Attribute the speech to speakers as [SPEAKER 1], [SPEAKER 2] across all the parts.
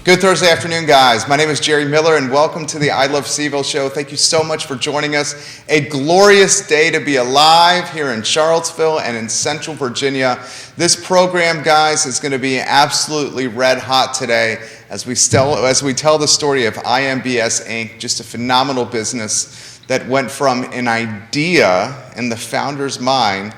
[SPEAKER 1] Good Thursday afternoon, guys. My name is Jerry Miller, and welcome to the I Love CVille Show. Thank you so much for joining us. A glorious day to be alive here in Charlottesville and in Central Virginia. This program, guys, is going to be absolutely red hot today as we tell the story of Imbs Inc., just a phenomenal business that went from an idea in the founder's mind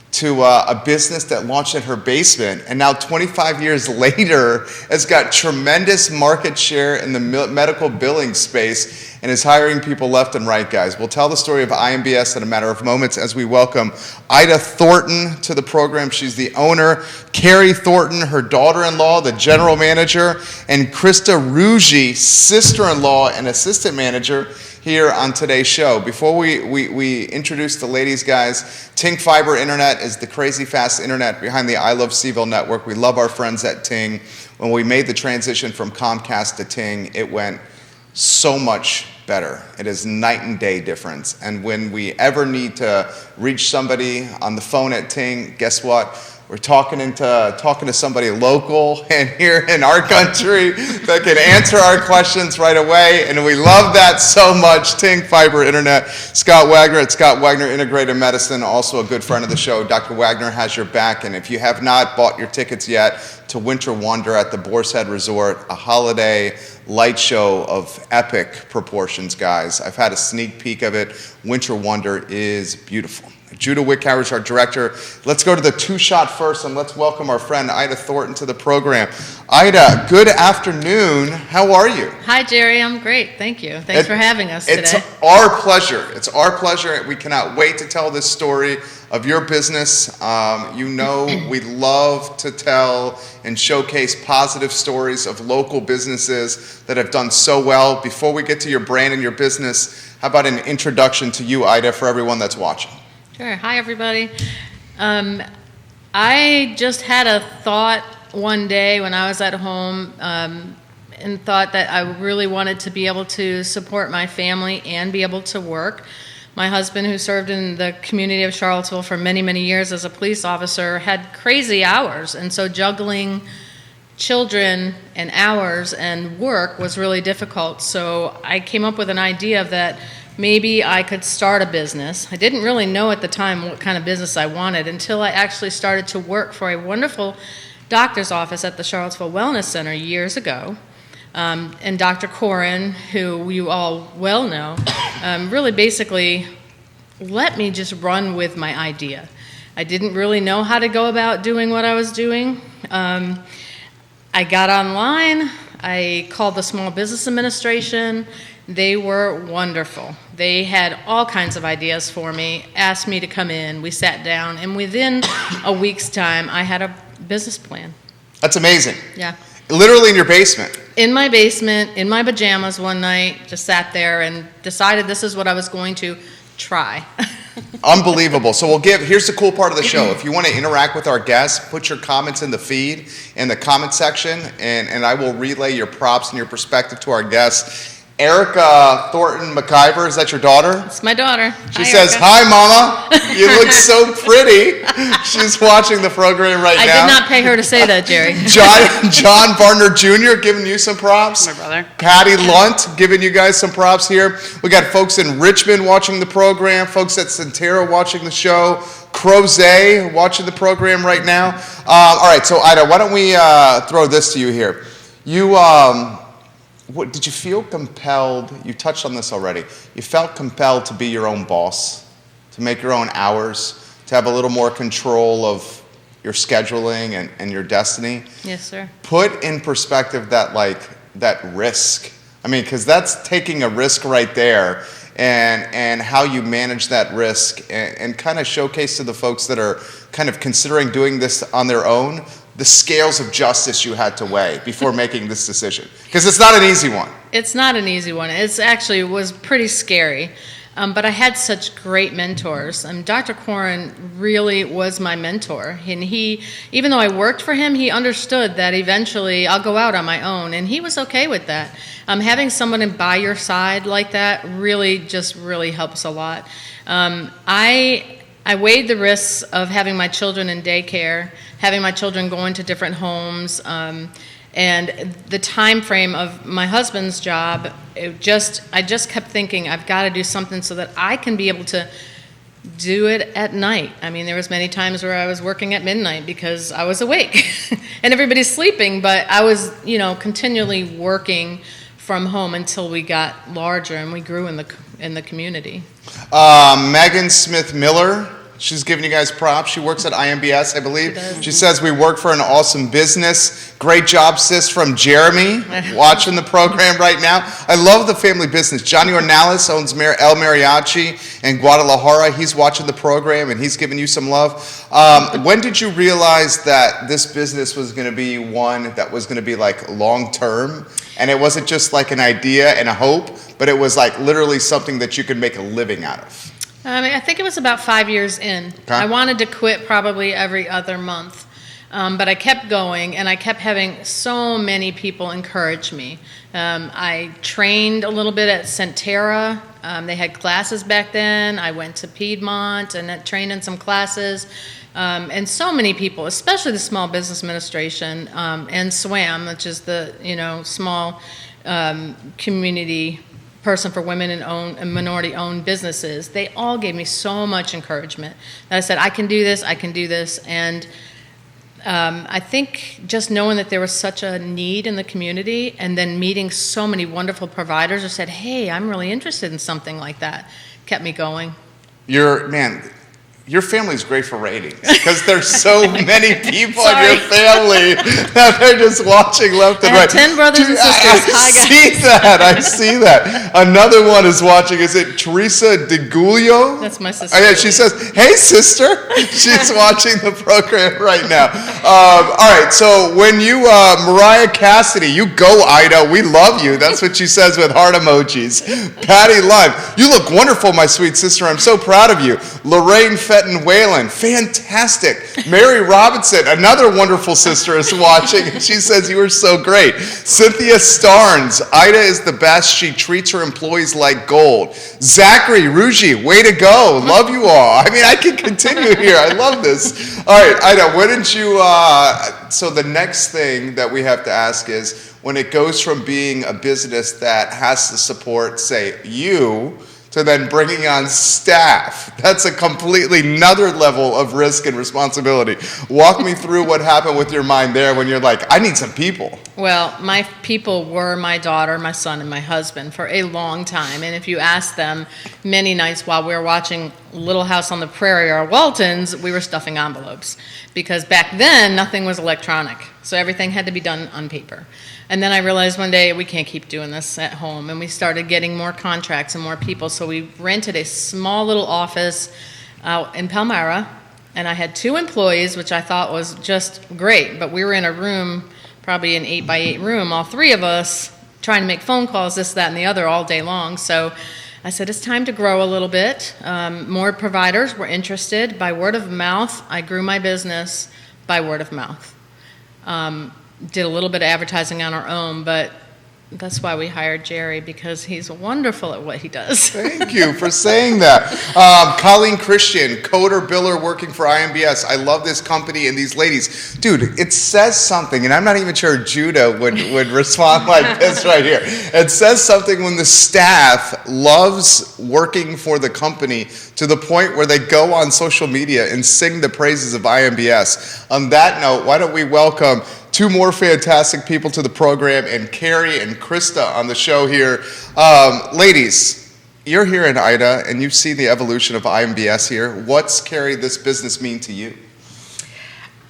[SPEAKER 1] to a business that launched in her basement, and now 25 years later has got tremendous market share in the medical billing space and is hiring people left and right, guys. We'll tell the story of Imbs in a matter of moments as we welcome Ida Thornton to the program. She's the owner, Kari Thornton, her daughter-in-law, the general manager, and Krista Rougie, sister-in-law and assistant manager, here on today's show. Before we introduce the ladies, guys, Ting Fiber Internet is the crazy fast internet behind the I Love CVille Network. We love our friends at Ting. When we made the transition from Comcast to Ting, it went so much better. It is night and day difference. And when we ever need to reach somebody on the phone at Ting, guess what? We're talking to somebody local and here in our country that can answer our questions right away, and we love that so much. Ting Fiber Internet. Scott Wagner at Scott Wagner Integrated Medicine, also a good friend of the show. Dr. Wagner has your back, and if you have not bought your tickets yet to Winter Wonder at the Boar's Head Resort, a holiday light show of epic proportions, guys. I've had a sneak peek of it. Winter Wonder is beautiful. Judah Wickhauer is our director. Let's go to the two-shot first, and let's welcome our friend Ida Thornton to the program. Ida, good afternoon. How are you?
[SPEAKER 2] Hi, Jerry. I'm great. Thank you. Thanks for having us today.
[SPEAKER 1] It's our pleasure. It's our pleasure. We cannot wait to tell this story of your business. You know we love to tell and showcase positive stories of local businesses that have done so well. Before we get to your brand and your business, how about an introduction to you, Ida, for everyone that's watching?
[SPEAKER 2] Sure. Hi, everybody. I just had a thought one day when I was at home and thought that I really wanted to be able to support my family and be able to work. My husband, who served in the community of Charlottesville for many, many years as a police officer, had crazy hours, and so juggling children and hours and work was really difficult. So I came up with an idea that maybe I could start a business. I didn't really know at the time what kind of business I wanted until I actually started to work for a wonderful doctor's office at the Charlottesville Wellness Center years ago. And Dr. Corin, who you all well know, really basically let me just run with my idea. I didn't really know how to go about doing what I was doing. I got online. I called the Small Business Administration. They were wonderful. They had all kinds of ideas for me, asked me to come in. We sat down, and within a week's time, I had a business plan.
[SPEAKER 1] That's amazing.
[SPEAKER 2] Yeah.
[SPEAKER 1] Literally in your basement.
[SPEAKER 2] In my basement, in my pajamas one night, just sat there and decided this is what I was going to try.
[SPEAKER 1] Unbelievable. So here's the cool part of the show. If you want to interact with our guests, put your comments in the feed, in the comment section, and I will relay your props and your perspective to our guests. Erica Thornton McIver, is that your daughter?
[SPEAKER 2] It's my daughter.
[SPEAKER 1] She says, "Hi, Mama. You look so pretty." She's watching the program right now.
[SPEAKER 2] I did not pay her to say that, Jerry.
[SPEAKER 1] John Varner Jr. giving you some props.
[SPEAKER 3] My brother.
[SPEAKER 1] Patty Lunt giving you guys some props here. We got folks in Richmond watching the program, folks at Centera watching the show, Crozet watching the program right now. All right, so Ida, why don't we throw this to you here? What, did you feel compelled, you touched on this already, you felt compelled to be your own boss, to make your own hours, to have a little more control of your scheduling and your destiny?
[SPEAKER 2] Yes, sir.
[SPEAKER 1] Put in perspective that risk. I mean, because that's taking a risk right there, and how you manage that risk, and kind of showcase to the folks that are kind of considering doing this on their own, the scales of justice you had to weigh before making this decision. Because it's not an easy one.
[SPEAKER 2] It's not an easy one. It was pretty scary. But I had such great mentors. Dr. Corin really was my mentor. And he, even though I worked for him, he understood that eventually I'll go out on my own. And he was okay with that. Having someone by your side like that really helps a lot. I weighed the risks of having my children in daycare, having my children going to different homes, And the time frame of my husband's job, I just kept thinking, I've got to do something so that I can be able to do it at night. I mean, there was many times where I was working at midnight because I was awake and everybody's sleeping, but I was, continually working from home until we got larger and we grew in the community.
[SPEAKER 1] Megan Smith Miller, she's giving you guys props. She works at IMBS, I believe. She says, we work for an awesome business. Great job, sis, from Jeremy, watching the program right now. I love the family business. Johnny Ornalis owns El Mariachi in Guadalajara. He's watching the program, and he's giving you some love. When did you realize that this business was going to be one that was going to be like long-term, and it wasn't just like an idea and a hope, but it was like literally something that you could make a living out of?
[SPEAKER 2] I think it was about 5 years in.
[SPEAKER 1] Okay.
[SPEAKER 2] I wanted to quit probably every other month, but I kept going, and I kept having so many people encourage me. I trained a little bit at Centera. They had classes back then. I went to Piedmont and trained in some classes. And so many people, especially the Small Business Administration and SWAM, which is the small community person for women and minority-owned businesses, they all gave me so much encouragement that I said, I can do this, and I think just knowing that there was such a need in the community, and then meeting so many wonderful providers who said, hey, I'm really interested in something like that, kept me going.
[SPEAKER 1] Your family's great for ratings because there's so many people in your family that they're just watching left and right.
[SPEAKER 2] 10 brothers and sisters.
[SPEAKER 1] I see that. Another one is watching. Is it Teresa DeGulio?
[SPEAKER 2] That's my sister.
[SPEAKER 1] Oh, yeah, she says, hey, sister. She's watching the program right now. All right, so when you, Mariah Cassidy, you go, Ida. We love you. That's what she says with heart emojis. Patty Lime, you look wonderful, my sweet sister. I'm so proud of you. Lorraine Fenton Whalen, fantastic. Mary Robinson, another wonderful sister, is watching, and she says you are so great. Cynthia Starnes, Ida is the best. She treats her employees like gold. Zachary Rougie, way to go. Love you all. I mean, I can continue here. I love this. All right, Ida, wouldn't you, so the next thing that we have to ask is, when it goes from being a business that has to support, say, you, to then bringing on staff. That's a completely another level of risk and responsibility. Walk me through what happened with your mind there when you're like, I need some people.
[SPEAKER 2] Well, my people were my daughter, my son, and my husband for a long time. And if you ask them, many nights while we were watching Little House on the Prairie or Waltons, we were stuffing envelopes. Because back then, nothing was electronic. So everything had to be done on paper. And then I realized one day we can't keep doing this at home, and we started getting more contracts and more people. So we rented a small little office out in Palmyra, and I had 2 employees, which I thought was just great. But we were in a room, probably an 8x8 room, all 3 of us, trying to make phone calls, this, that, and the other all day long. So I said, it's time to grow a little bit. More providers were interested. By word of mouth, I grew my business by word of mouth. Did a little bit of advertising on our own, but that's why we hired Jerry, because he's wonderful at what he does.
[SPEAKER 1] Thank you for saying that. Colleen Christian, coder, biller, working for IMBS. I love this company and these ladies. Dude, it says something, and I'm not even sure Judah would respond like this right here. It says something when the staff loves working for the company to the point where they go on social media and sing the praises of IMBS. On that note, why don't we welcome 2 more fantastic people to the program, and Kari and Krista on the show here. Ladies, you're here in Ida, and you've seen the evolution of IMBS here. What's, Kari, this business mean to you?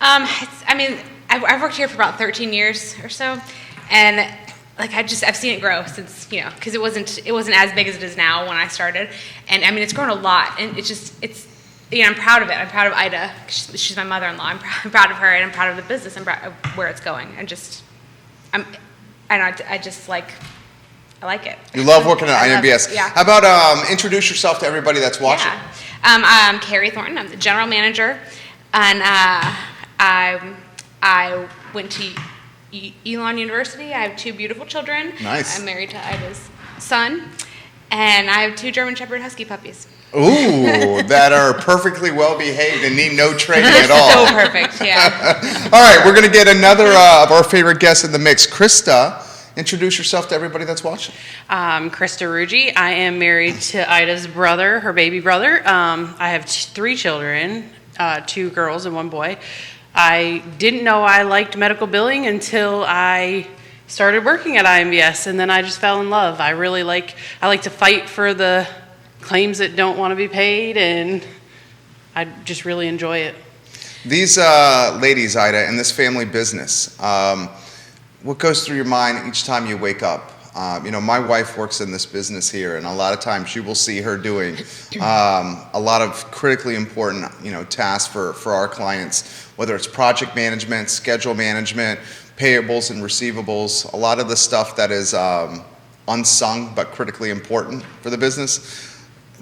[SPEAKER 3] I've worked here for about 13 years or so, and I've seen it grow since, because it wasn't as big as it is now when I started, and it's grown a lot, and I'm proud of it. I'm proud of Ida. She's my mother-in-law. I'm proud of her, and I'm proud of the business and where it's going. I like it.
[SPEAKER 1] You love working at IMBS.
[SPEAKER 3] Yeah.
[SPEAKER 1] How about introduce yourself to everybody that's watching?
[SPEAKER 3] Yeah. I'm Kari Thornton. I'm the general manager, and I went to Elon University. I have 2 beautiful children.
[SPEAKER 1] Nice.
[SPEAKER 3] I'm married to Ida's son, And I have 2 German Shepherd Husky puppies.
[SPEAKER 1] Ooh, that are perfectly well behaved and need no training at all.
[SPEAKER 3] So perfect, yeah.
[SPEAKER 1] All right, we're going to get another of our favorite guests in the mix. Krista, introduce yourself to everybody that's watching.
[SPEAKER 4] Krista Rougie. I am married to Ida's brother, her baby brother. I have 3 children, 2 girls and 1 boy. I didn't know I liked medical billing until I started working at IMBS, and then I just fell in love. I like to fight for the claims that don't want to be paid, and I just really enjoy it.
[SPEAKER 1] These ladies, Ida, in this family business, what goes through your mind each time you wake up? My wife works in this business here, and a lot of times you will see her doing a lot of critically important, tasks for our clients, whether it's project management, schedule management, payables and receivables, a lot of the stuff that is unsung but critically important for the business.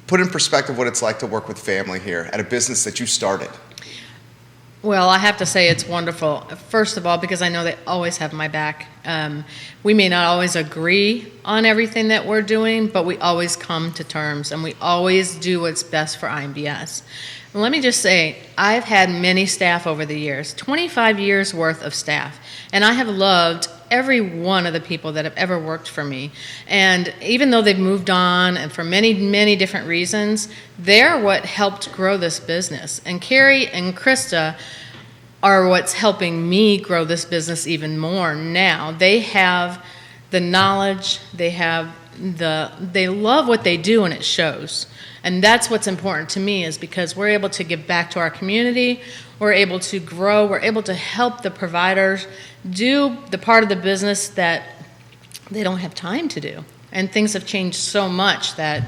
[SPEAKER 1] Put in perspective what it's like to work with family here at a business that you started.
[SPEAKER 2] Well, I have to say it's wonderful. First of all, because I know they always have my back. We may not always agree on everything that we're doing, but we always come to terms, and we always do what's best for IMBS. And let me just say, I've had many staff over the years, 25 years worth of staff, and I have loved every one of the people that have ever worked for me. And even though they've moved on and for many, many different reasons, they're what helped grow this business. And Kari and Krista are what's helping me grow this business even more now. They have the knowledge, they love what they do, and it shows. And that's what's important to me, is because we're able to give back to our community, we're able to grow, we're able to help the providers do the part of the business that they don't have time to do. And things have changed so much that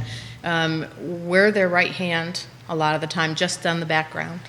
[SPEAKER 2] we're their right hand a lot of the time, just on the background.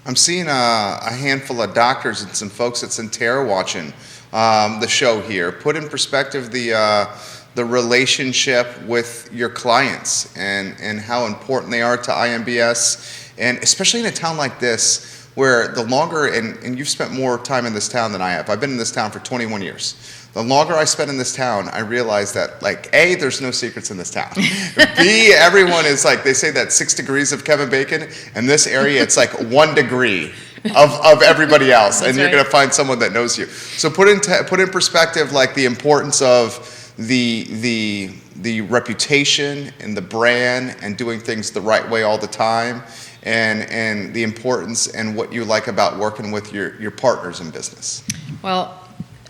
[SPEAKER 1] I'm seeing a handful of doctors and some folks at Centera watching the show here. Put in perspective the relationship with your clients and how important they are to IMBS, and especially in a town like this where the longer, and you've spent more time in this town than I have. I've been in this town for 21 years. The longer I spend in this town, I realize that, A, there's no secrets in this town. B, everyone is they say that 6 degrees of Kevin Bacon. In this area, it's 1 degree of everybody else, and you're going to find someone that knows you. So put in perspective the importance of the reputation and the brand and doing things the right way all the time, and the importance and what you like about working with your partners in business.
[SPEAKER 2] Well,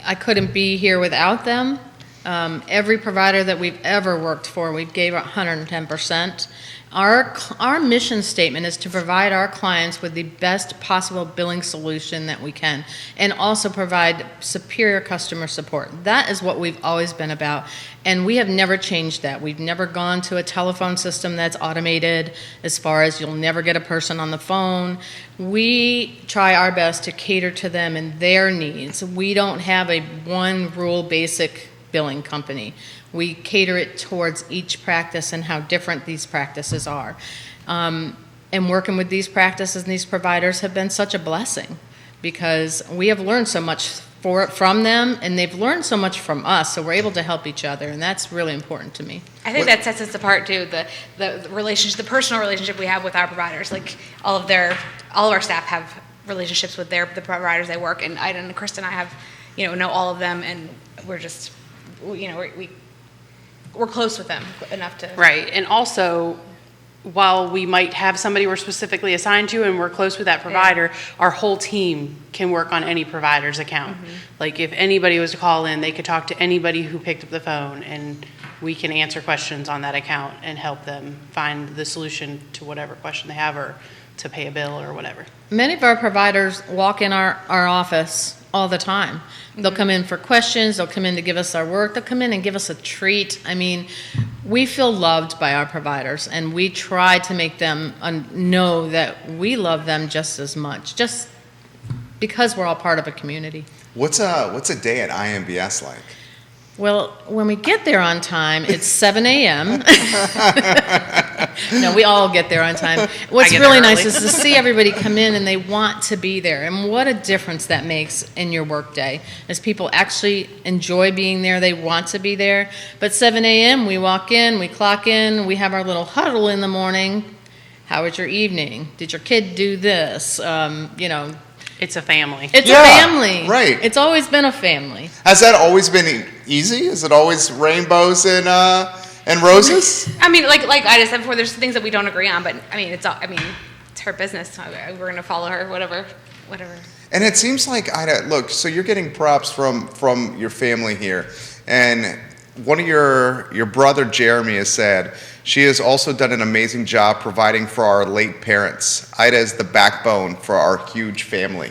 [SPEAKER 2] I couldn't be here without them. Every provider that we've ever worked for, we gave 110%. Our mission statement is to provide our clients with the best possible billing solution that we can, and also provide superior customer support. That is what we've always been about, and we have never changed that. We've never gone to a telephone system that's automated, as far as you'll never get a person on the phone. We try our best to cater to them and their needs. We don't have a one rule basic billing company. We cater it towards each practice and how different these practices are. And working with these practices and these providers have been such a blessing, because we have learned so much from them, and they've learned so much from us, so we're able to help each other, and that's really important to me.
[SPEAKER 3] I think that sets us apart too, the relationship, the personal relationship we have with our providers. All of our staff have relationships with the providers they work, and Ida and Krista and I have, know all of them, and we're just, we're close with them enough to...
[SPEAKER 4] Right, and also, while we might have somebody we're specifically assigned to and we're close with that provider, our whole team can work on any provider's account. Mm-hmm. If anybody was to call in, they could talk to anybody who picked up the phone, and we can answer questions on that account and help them find the solution to whatever question they have, or to pay a bill or whatever.
[SPEAKER 2] Many of our providers walk in our office all the time. They'll come in for questions, they'll come in to give us our work, they'll come in and give us a treat. I mean, we feel loved by our providers, and we try to make them know that we love them just as much, just because we're all part of a community.
[SPEAKER 1] What's a day at IMBS like?
[SPEAKER 2] Well, when we get there on time, it's 7 a.m. No, we all get there on time. What's
[SPEAKER 4] get
[SPEAKER 2] really
[SPEAKER 4] there
[SPEAKER 2] nice
[SPEAKER 4] early.
[SPEAKER 2] is to see everybody come in and they want to be there. And what a difference that makes in your workday. As people actually enjoy being there, they want to be there. But 7 a.m., we walk in, we clock in, we have our little huddle in the morning. How was your evening? Did your kid do this?
[SPEAKER 4] It's a family.
[SPEAKER 2] It's
[SPEAKER 1] Yeah,
[SPEAKER 2] a family.
[SPEAKER 1] right.
[SPEAKER 2] It's always been a family.
[SPEAKER 1] Has that always been easy? Is it always rainbows and roses?
[SPEAKER 3] I mean, like I said before, there's things that we don't agree on, but I mean, it's her business. We're going to follow her, whatever.
[SPEAKER 1] And it seems like, Ida, look, so you're getting props from your family here. And one of your brother, Jeremy, has said she has also done an amazing job providing for our late parents. Ida is the backbone for our huge family.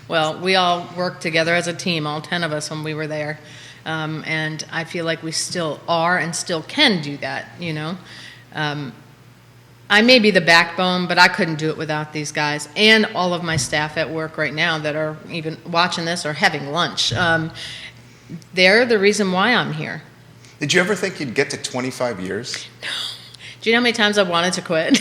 [SPEAKER 2] Well, we all worked together as a team, all 10 of us when we were there. And I feel like we still are and still can do that, I may be the backbone, but I couldn't do it without these guys and all of my staff at work right now that are even watching this or having lunch. They're the reason why I'm here.
[SPEAKER 1] Did you ever think you'd get to 25 years?
[SPEAKER 2] Do you know how many times I've wanted to quit?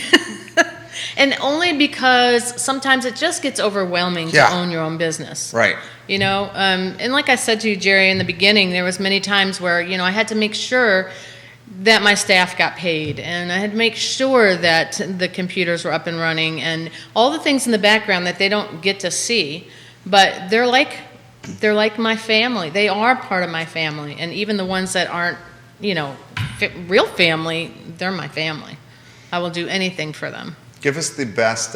[SPEAKER 2] And only because sometimes it just gets overwhelming
[SPEAKER 1] Yeah.
[SPEAKER 2] to own your own business.
[SPEAKER 1] Right.
[SPEAKER 2] And like I said to you, Jerry, in the beginning, there was many times where, I had to make sure that my staff got paid, and I had to make sure that the computers were up and running, and all the things in the background that they don't get to see, but they're like my family. They are part of my family, and even the ones that aren't, real family, they're my family. I will do anything for them.
[SPEAKER 1] Give us the best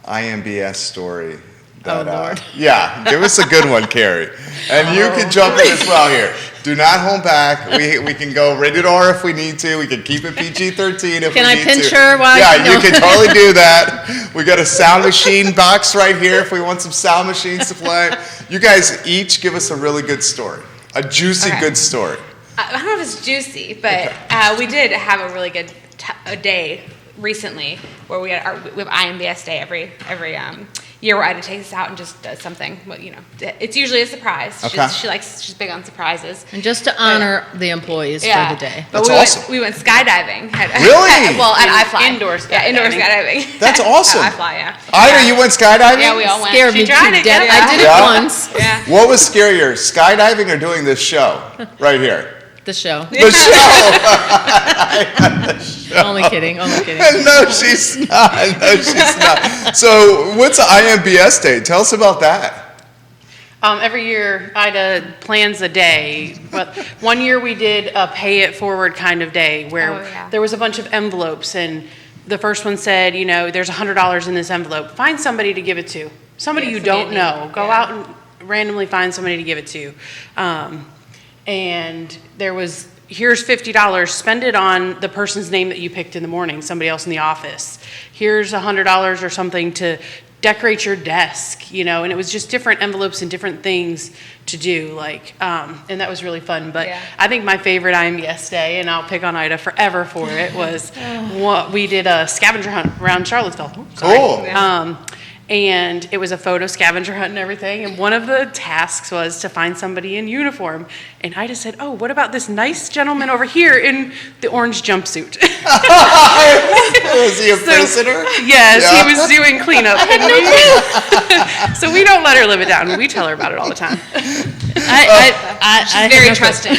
[SPEAKER 1] IMBS story.
[SPEAKER 2] Oh, Lord.
[SPEAKER 1] Yeah, give us a good one, Kari. And you can jump in as well here. Do not hold back. We can go rated R if we need to. We can keep it PG-13 if
[SPEAKER 2] Can
[SPEAKER 1] we
[SPEAKER 2] I
[SPEAKER 1] need
[SPEAKER 2] pinch
[SPEAKER 1] to.
[SPEAKER 2] her while
[SPEAKER 1] Yeah,
[SPEAKER 2] you
[SPEAKER 1] you can totally do that. We got a sound machine box right here if we want some sound machines to play. You guys each give us a really good story. A juicy,
[SPEAKER 3] Okay.
[SPEAKER 1] good story.
[SPEAKER 3] I don't know if it's juicy, but we did have a really good a day recently where we have IMBS day every year where Ida takes us out and just does something. Well, it's usually a surprise.
[SPEAKER 1] Okay.
[SPEAKER 3] She's big on surprises.
[SPEAKER 2] And just to honor the employees for the day.
[SPEAKER 3] But
[SPEAKER 1] That's awesome.
[SPEAKER 3] we went skydiving.
[SPEAKER 1] Really?
[SPEAKER 3] Well, at I Fly.
[SPEAKER 4] Indoor
[SPEAKER 3] Yeah, indoor
[SPEAKER 4] skydiving.
[SPEAKER 3] skydiving.
[SPEAKER 1] That's awesome.
[SPEAKER 3] At I Fly, yeah.
[SPEAKER 1] Ida, you went skydiving?
[SPEAKER 3] Yeah, we all went.
[SPEAKER 2] Scared me to
[SPEAKER 4] tried it,
[SPEAKER 2] death.
[SPEAKER 4] yeah.
[SPEAKER 2] I did it
[SPEAKER 1] Yeah?
[SPEAKER 2] once.
[SPEAKER 3] Yeah.
[SPEAKER 1] What was scarier, skydiving or doing this show right here?
[SPEAKER 2] The show.
[SPEAKER 1] The show.
[SPEAKER 2] Only kidding.
[SPEAKER 1] No, she's not. No, she's not. So, what's IMBS Day? Tell us about that.
[SPEAKER 4] Every year, Ida plans a day. But one year we did a pay it forward kind of day where
[SPEAKER 3] Oh, yeah.
[SPEAKER 4] there was a bunch of envelopes, and the first one said, there's $100 in this envelope. Find somebody to give it to. Somebody
[SPEAKER 3] Yeah,
[SPEAKER 4] you
[SPEAKER 3] somebody
[SPEAKER 4] don't
[SPEAKER 3] in
[SPEAKER 4] know.
[SPEAKER 3] need.
[SPEAKER 4] Go
[SPEAKER 3] Yeah.
[SPEAKER 4] out and randomly find somebody to give it to. And there was, here's $50, spend it on the person's name that you picked in the morning, somebody else in the office. Here's $100 or something to decorate your desk, and it was just different envelopes and different things to do, and that was really fun. But
[SPEAKER 3] Yeah.
[SPEAKER 4] I think my favorite IMBS day, and I'll pick on Ida forever for it, was what we did a scavenger hunt around Charlottesville. Oh, sorry.
[SPEAKER 1] Cool.
[SPEAKER 3] Yeah.
[SPEAKER 4] And it was a photo scavenger hunt and everything. And one of the tasks was to find somebody in uniform. And I just said, oh, what about this nice gentleman over here in the orange jumpsuit?
[SPEAKER 1] Was he a prisoner?
[SPEAKER 4] Yes,
[SPEAKER 1] Yeah.
[SPEAKER 4] he was doing cleanup. So we don't let her live it down. We tell her about it all the time.
[SPEAKER 3] She's very trusting.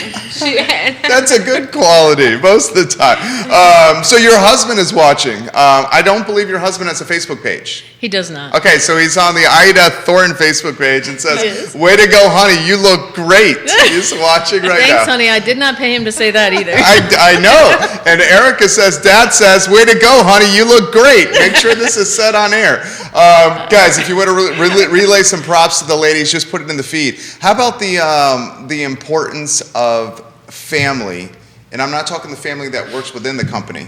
[SPEAKER 1] That's a good quality most of the time. So your husband is watching. I don't believe your husband has a Facebook page.
[SPEAKER 2] He does not.
[SPEAKER 1] Okay, so he's on the Ida Thornton Facebook page and says,
[SPEAKER 2] Yes.
[SPEAKER 1] "Way to go, honey! You look great." He's watching right
[SPEAKER 2] Thanks,
[SPEAKER 1] now.
[SPEAKER 2] honey. I did not pay him to say that either.
[SPEAKER 1] I know. And Erica says, Dad says, "Way to go, honey! You look great." Make sure this is said on air, guys. If you want to relay some props to the ladies, just put it in the feed. How about the importance of family? And I'm not talking the family that works within the company,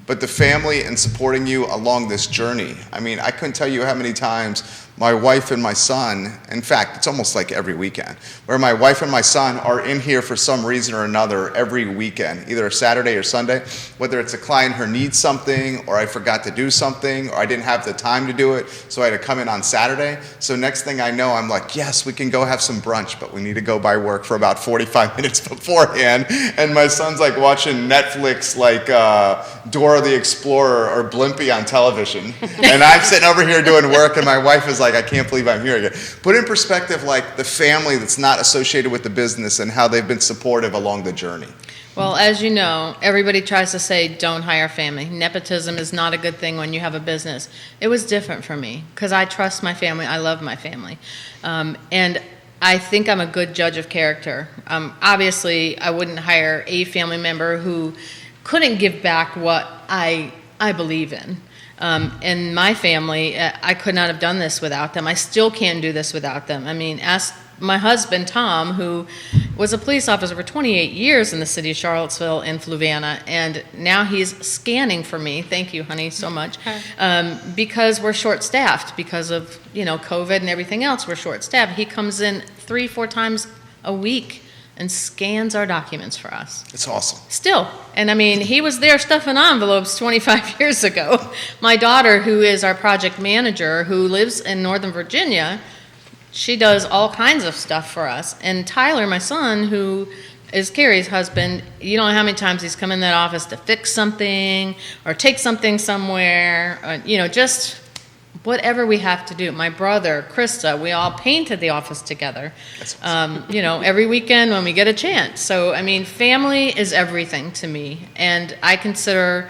[SPEAKER 1] but the family and supporting you along this journey. I mean, I couldn't tell you how many times my wife and my son, in fact, it's almost like every weekend, where my wife and my son are in here for some reason or another every weekend, either a Saturday or Sunday, whether it's a client who needs something, or I forgot to do something, or I didn't have the time to do it, so I had to come in on Saturday. So next thing I know, I'm like, yes, we can go have some brunch, but we need to go by work for about 45 minutes beforehand. And my son's like watching Netflix, like Dora the Explorer or Blimpie on television. And I'm sitting over here doing work, and my wife is like, I can't believe I'm here again. Put in perspective, like the family that's not associated with the business and how they've been supportive along the journey.
[SPEAKER 2] Well, as you know, everybody tries to say don't hire family. Nepotism is not a good thing when you have a business. It was different for me because I trust my family. I love my family. And I think I'm a good judge of character. Obviously, I wouldn't hire a family member who couldn't give back what I believe in. And my family, I could not have done this without them. I still can't do this without them. I mean, ask my husband, Tom, who was a police officer for 28 years in the city of Charlottesville and Fluvanna, and now he's scanning for me. Thank you, honey, so much. Because we're short-staffed because of, COVID and everything else. We're short-staffed. He comes in 3-4 times a week and scans our documents for us.
[SPEAKER 1] It's awesome.
[SPEAKER 2] Still. And I mean, he was there stuffing envelopes 25 years ago. My daughter, who is our project manager, who lives in Northern Virginia, she does all kinds of stuff for us. And Tyler, my son, who is Kari's husband, you don't know how many times he's come in that office to fix something or take something somewhere, or, just whatever we have to do. My brother, Krista, we all painted the office together, every weekend when we get a chance. So, I mean, family is everything to me. And I consider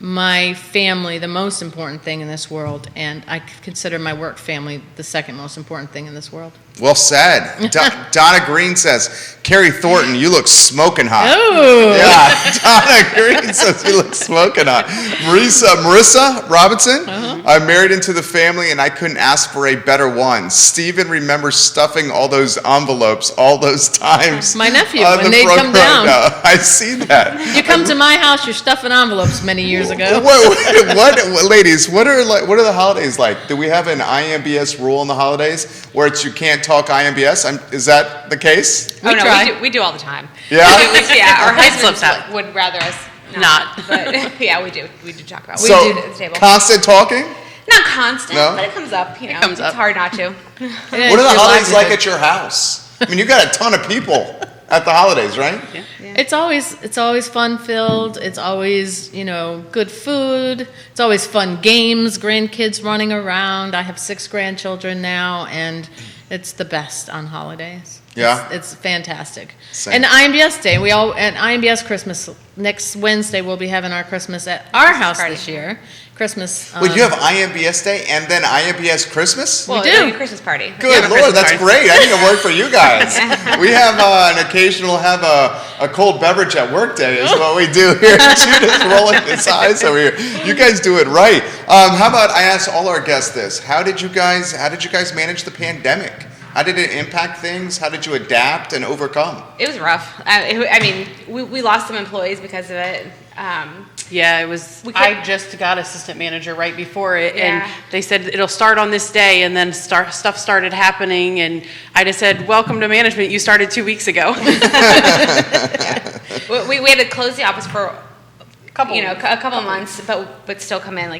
[SPEAKER 2] my family the most important thing in this world. And I consider my work family the second most important thing in this world.
[SPEAKER 1] Well said. Donna Green says, Kari Thornton, you look smoking hot.
[SPEAKER 2] Oh.
[SPEAKER 1] Yeah, Donna Green says you look smoking hot. Marissa Robinson, I'm married into the family and I couldn't ask for a better one. Stephen remembers stuffing all those envelopes all those times.
[SPEAKER 2] My nephew, when they come down.
[SPEAKER 1] I see that.
[SPEAKER 2] You come to my house, you're stuffing envelopes many years ago.
[SPEAKER 1] What ladies, what are the holidays like? Do we have an IMBS rule in the holidays where you can't talk IMBS? Is that the case?
[SPEAKER 3] We do all the time.
[SPEAKER 1] Yeah?
[SPEAKER 3] Our
[SPEAKER 4] husbands
[SPEAKER 3] husbands would rather us not. But yeah, we do talk about it.
[SPEAKER 1] So,
[SPEAKER 3] We do it at the table.
[SPEAKER 1] constant talking?
[SPEAKER 3] Not constant,
[SPEAKER 1] No?
[SPEAKER 3] but it comes up.
[SPEAKER 4] It comes up.
[SPEAKER 3] It's hard not to.
[SPEAKER 1] What are the holidays like at your house? I mean, you got a ton of people at the holidays, right?
[SPEAKER 4] Yeah.
[SPEAKER 2] It's always fun filled. It's always, good food. It's always fun games, grandkids running around. I have 6 grandchildren now, and it's the best on holidays.
[SPEAKER 1] Yeah?
[SPEAKER 2] It's fantastic.
[SPEAKER 1] Same.
[SPEAKER 2] And IMBS Day, and IMBS Christmas, next Wednesday we'll be having our Christmas at our house
[SPEAKER 3] party.
[SPEAKER 2] this year. Christmas.
[SPEAKER 1] Wait, you have IMBS Day and then IMBS Christmas?
[SPEAKER 2] We
[SPEAKER 3] Well,
[SPEAKER 2] do.
[SPEAKER 3] like a Christmas party.
[SPEAKER 1] Good
[SPEAKER 3] Yeah,
[SPEAKER 1] Lord, that's
[SPEAKER 3] Christmas
[SPEAKER 1] great. I need to work for you guys. We have an occasional a cold beverage at work day is what we do here. Judith's rolling his eyes over here. You guys do it right. How about I ask all our guests this? How did you guys manage the pandemic? How did it impact things? How did you adapt and overcome?
[SPEAKER 3] It was rough. We lost some employees because of it.
[SPEAKER 4] Yeah, it was. I just got assistant manager right before it,
[SPEAKER 3] Yeah.
[SPEAKER 4] and they said it'll start on this day, and then stuff started happening, and I just said, "Welcome to management. You started 2 weeks ago."
[SPEAKER 3] We had to close the office for
[SPEAKER 4] a
[SPEAKER 3] couple months, but still come in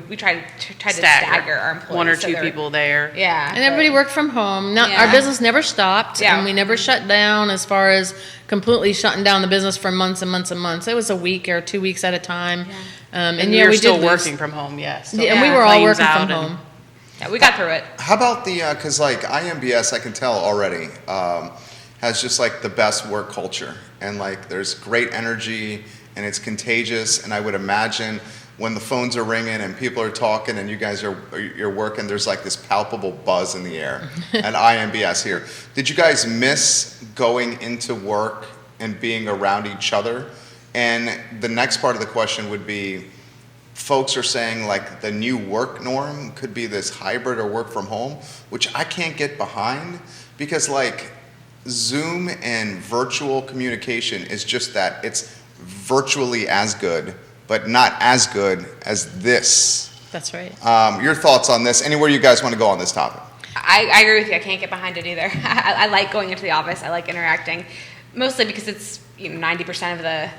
[SPEAKER 3] we tried to stagger our employees.
[SPEAKER 4] 1 or
[SPEAKER 3] so
[SPEAKER 4] 2
[SPEAKER 3] there-
[SPEAKER 4] people there.
[SPEAKER 3] Yeah,
[SPEAKER 2] And everybody worked from home. Our
[SPEAKER 3] Yeah.
[SPEAKER 2] business never stopped,
[SPEAKER 3] Yeah.
[SPEAKER 2] and we never shut down as far as completely shutting down the business for months and months and months. It was a week or 2 weeks at a time.
[SPEAKER 4] And we were
[SPEAKER 2] we
[SPEAKER 4] still
[SPEAKER 2] did lose-
[SPEAKER 4] working from home. Yes.
[SPEAKER 2] Yeah, and we were all
[SPEAKER 4] Planes
[SPEAKER 2] working
[SPEAKER 4] out
[SPEAKER 2] from
[SPEAKER 4] and-
[SPEAKER 2] home.
[SPEAKER 3] Yeah, we got through it.
[SPEAKER 1] How about because like IMBS, I can tell already, has just like the best work culture. And like there's great energy and it's contagious. And I would imagine when the phones are ringing and people are talking and you're working, there's like this palpable buzz in the air at IMBS here. Did you guys miss going into work and being around each other? And the next part of the question would be, folks are saying like the new work norm could be this hybrid or work from home, which I can't get behind because like Zoom and virtual communication is just that. It's virtually as good, but not as good as this.
[SPEAKER 2] That's right.
[SPEAKER 1] Your thoughts on this? Anywhere you guys want to go on this topic?
[SPEAKER 3] I agree with you. I can't get behind it either. I like going into the office. I like interacting, mostly because it's 90% of the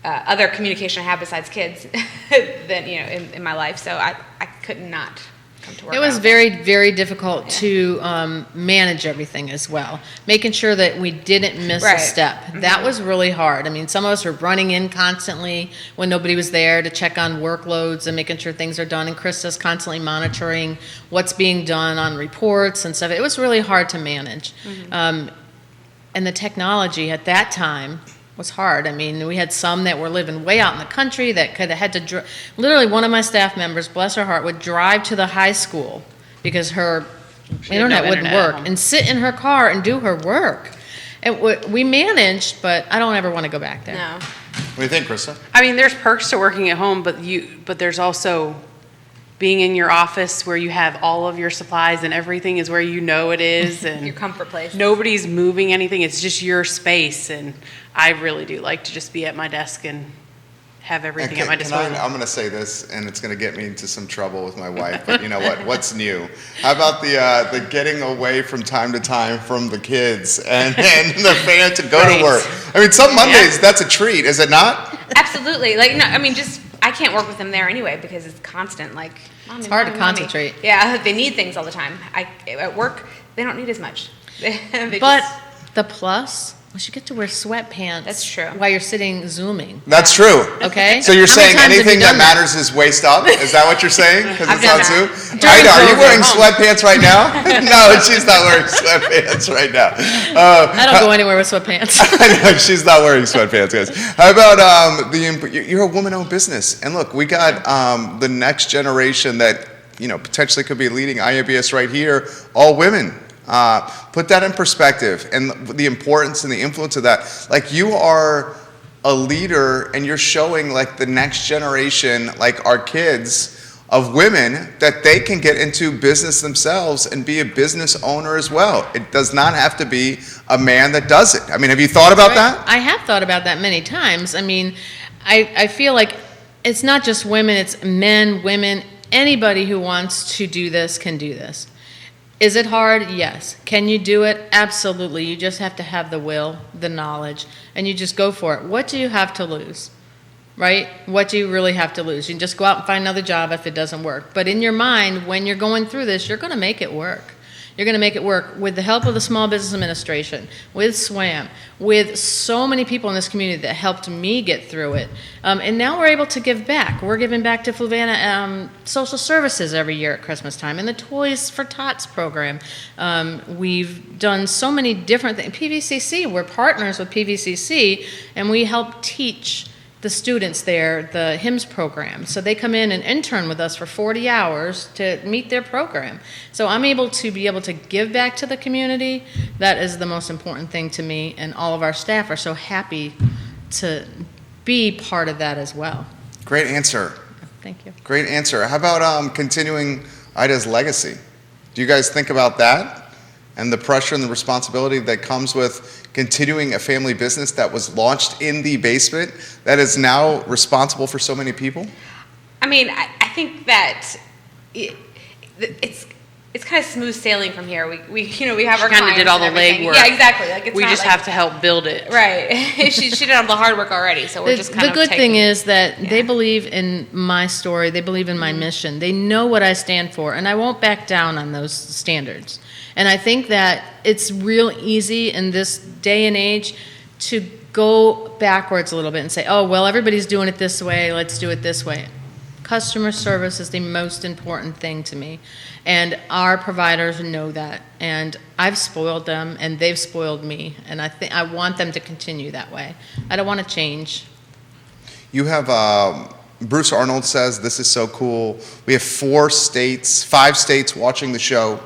[SPEAKER 3] other communication I have besides kids than in my life. So I could not come to work.
[SPEAKER 2] It was very, very difficult to manage everything as well, making sure that we didn't miss a step. That was really hard. I mean, some of us were running in constantly when nobody was there to check on workloads and making sure things are done, and Krista's constantly monitoring what's being done on reports and stuff. It was really hard to manage. And the technology at that time was hard. I mean, we had some that were living way out in the country that could have had to literally, one of my staff members, bless her heart, would drive to the high school because her internet wouldn't work and sit in her car and do her work. We managed, but I don't ever want to go back there.
[SPEAKER 3] No.
[SPEAKER 1] What do you think, Krista?
[SPEAKER 4] I mean, there's perks to working at home, but there's also being in your office where you have all of your supplies and everything is where it is, and
[SPEAKER 3] Your comfort place.
[SPEAKER 4] nobody's moving anything. It's just your space, and I really do like to just be at my desk and have everything at my disposal.
[SPEAKER 1] I'm going to say this, and it's going to get me into some trouble with my wife, but you know what? What's new? How about the getting away from time to time from the kids and the fan to go to work? I mean, some Mondays, that's a treat, is it not?
[SPEAKER 3] Absolutely. I can't work with them there anyway because it's constant.
[SPEAKER 2] It's hard to concentrate.
[SPEAKER 3] Yeah, they need things all the time. At work, they don't need as much.
[SPEAKER 2] But the plus was you get to wear sweatpants.
[SPEAKER 3] That's true.
[SPEAKER 2] While you're sitting Zooming.
[SPEAKER 1] That's true.
[SPEAKER 2] Okay?
[SPEAKER 1] So you're
[SPEAKER 2] How many
[SPEAKER 1] saying
[SPEAKER 2] times have
[SPEAKER 1] anything
[SPEAKER 2] you
[SPEAKER 1] that
[SPEAKER 2] done
[SPEAKER 1] matters is waist up? Is that what you're saying? Because
[SPEAKER 3] I've
[SPEAKER 1] it's on
[SPEAKER 3] done
[SPEAKER 1] Zoom?
[SPEAKER 2] During
[SPEAKER 1] Ida, are you
[SPEAKER 2] COVID.
[SPEAKER 1] wearing sweatpants right now? No, she's not wearing sweatpants right now.
[SPEAKER 2] I don't go anywhere with sweatpants.
[SPEAKER 1] I know, she's not wearing sweatpants, guys. How about you're a woman-owned business, and look, we got the next generation that potentially could be leading IABS right here, all women. Put that in perspective and the importance and the influence of that. Like, you are a leader and you're showing the next generation, our kids, of women, that they can get into business themselves and be a business owner as well. It does not have to be a man that does it. I mean, have you thought about that?
[SPEAKER 2] I have thought about that many times. I mean, I feel like it's not just women, it's men, women, anybody who wants to do this can do this. Is it hard? Yes. Can you do it? Absolutely. You just have to have the will, the knowledge, and you just go for it. What do you have to lose? Right? What do you really have to lose? You can just go out and find another job if it doesn't work. But in your mind, when you're going through this, you're going to make it work. You're going to make it work with the help of the Small Business Administration, with SWAM, with so many people in this community that helped me get through it. And now we're able to give back. We're giving back to Fluvanna Social Services every year at Christmas time, and the Toys for Tots program. We've done so many different things. PVCC, we're partners with PVCC, and we help teach the students there the Imbs program. So they come in and intern with us for 40 hours to meet their program. So I'm able to give back to the community. That is the most important thing to me, and all of our staff are so happy to be part of that as well.
[SPEAKER 1] Great answer.
[SPEAKER 2] Thank you.
[SPEAKER 1] Great answer. How about continuing Ida's legacy? Do you guys think about that and the pressure and the responsibility that comes with continuing a family business that was launched in the basement that is now responsible for so many people?
[SPEAKER 3] I mean, I think that it's kind of smooth sailing from here. We have our
[SPEAKER 4] She kind of did all the
[SPEAKER 3] everything.
[SPEAKER 4] legwork.
[SPEAKER 3] Yeah, exactly.
[SPEAKER 4] We just have to help build it.
[SPEAKER 3] Right. she did all the hard work already, so we're just kind of
[SPEAKER 2] the good thing is that
[SPEAKER 3] Yeah.
[SPEAKER 2] they believe in my story. They believe in my mission. They know what I stand for, and I won't back down on those standards. And I think that it's real easy in this day and age to go backwards a little bit and say, oh, well, everybody's doing it this way, let's do it this way. Customer service is the most important thing to me, and our providers know that, and I've spoiled them and they've spoiled me, and I want them to continue that way. I don't want to change.
[SPEAKER 1] You have Bruce Arnold says this is so cool. We have 5 states watching the show.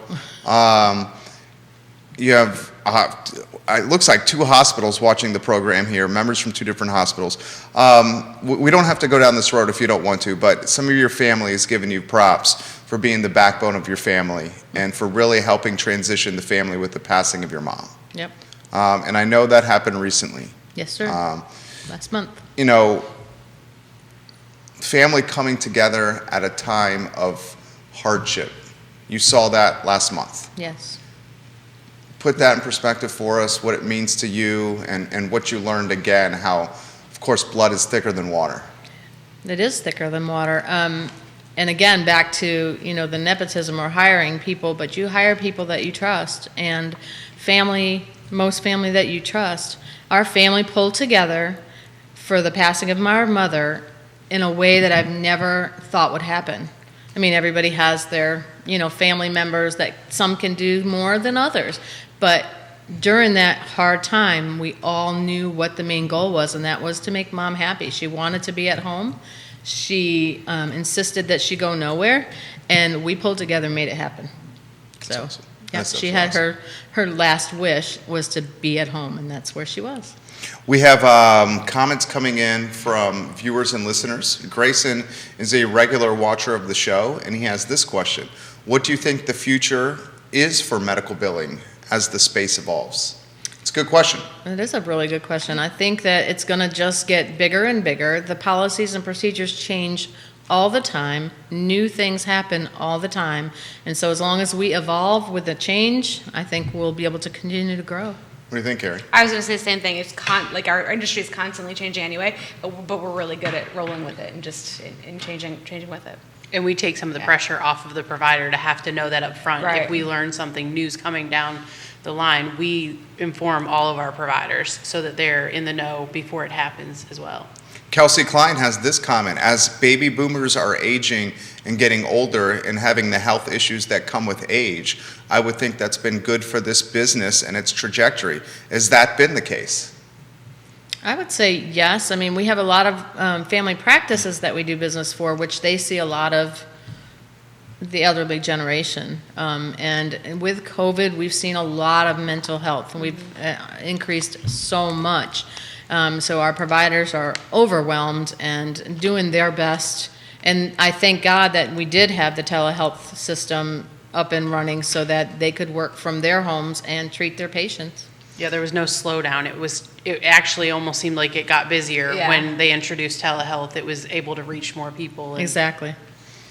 [SPEAKER 1] You have it looks like 2 hospitals watching the program here, members from 2 different hospitals. We don't have to go down this road if you don't want to, but some of your family has given you props for being the backbone of your family and for really helping transition the family with the passing of your mom.
[SPEAKER 2] Yep.
[SPEAKER 1] And I know that happened recently.
[SPEAKER 2] Yes, sir. Last month.
[SPEAKER 1] family coming together at a time of hardship. You saw that last month.
[SPEAKER 2] Yes.
[SPEAKER 1] Put that in perspective for us, what it means to you, and what you learned again, how, of course, blood is thicker than water.
[SPEAKER 2] It is thicker than water. And again, back to, the nepotism or hiring people, but you hire people that you trust. And most family that you trust. Our family pulled together for the passing of my mother in a way that I've never thought would happen. I mean, everybody has their, family members that some can do more than others. But during that hard time, we all knew what the main goal was, and that was to make Mom happy. She wanted to be at home. She insisted that she go nowhere, and we pulled together and made it happen. So,
[SPEAKER 1] That's awesome.
[SPEAKER 2] yeah,
[SPEAKER 1] That's
[SPEAKER 2] she
[SPEAKER 1] awesome.
[SPEAKER 2] had her last wish was to be at home, and that's where she was.
[SPEAKER 1] We have comments coming in from viewers and listeners. Grayson is a regular watcher of the show, and he has this question. What do you think the future is for medical billing as the space evolves? It's a good question.
[SPEAKER 2] It is a really good question. I think that it's going to just get bigger and bigger. The policies and procedures change all the time. New things happen all the time. And so as long as we evolve with the change, I think we'll be able to continue to grow.
[SPEAKER 1] What do you think, Kari?
[SPEAKER 3] I was going to say the same thing. It's our industry is constantly changing anyway, but we're really good at rolling with it and just in changing with it.
[SPEAKER 4] And we take some of the pressure off of the provider to have to know that up front.
[SPEAKER 3] Right.
[SPEAKER 4] If we learn something new's coming down the line, we inform all of our providers so that they're in the know before it happens as well.
[SPEAKER 1] Kelsey Klein has this comment. As baby boomers are aging and getting older and having the health issues that come with age, I would think that's been good for this business and its trajectory. Has that been the case?
[SPEAKER 2] I would say yes. I mean, we have a lot of family practices that we do business for, which they see a lot of the elderly generation. And with COVID, we've seen a lot of mental health, and we've increased so much. So our providers are overwhelmed and doing their best. And I thank God that we did have the telehealth system up and running so that they could work from their homes and treat their patients.
[SPEAKER 4] Yeah, there was no slowdown. It actually almost seemed like it got busier when they introduced telehealth. It was able to reach more people.
[SPEAKER 2] Exactly.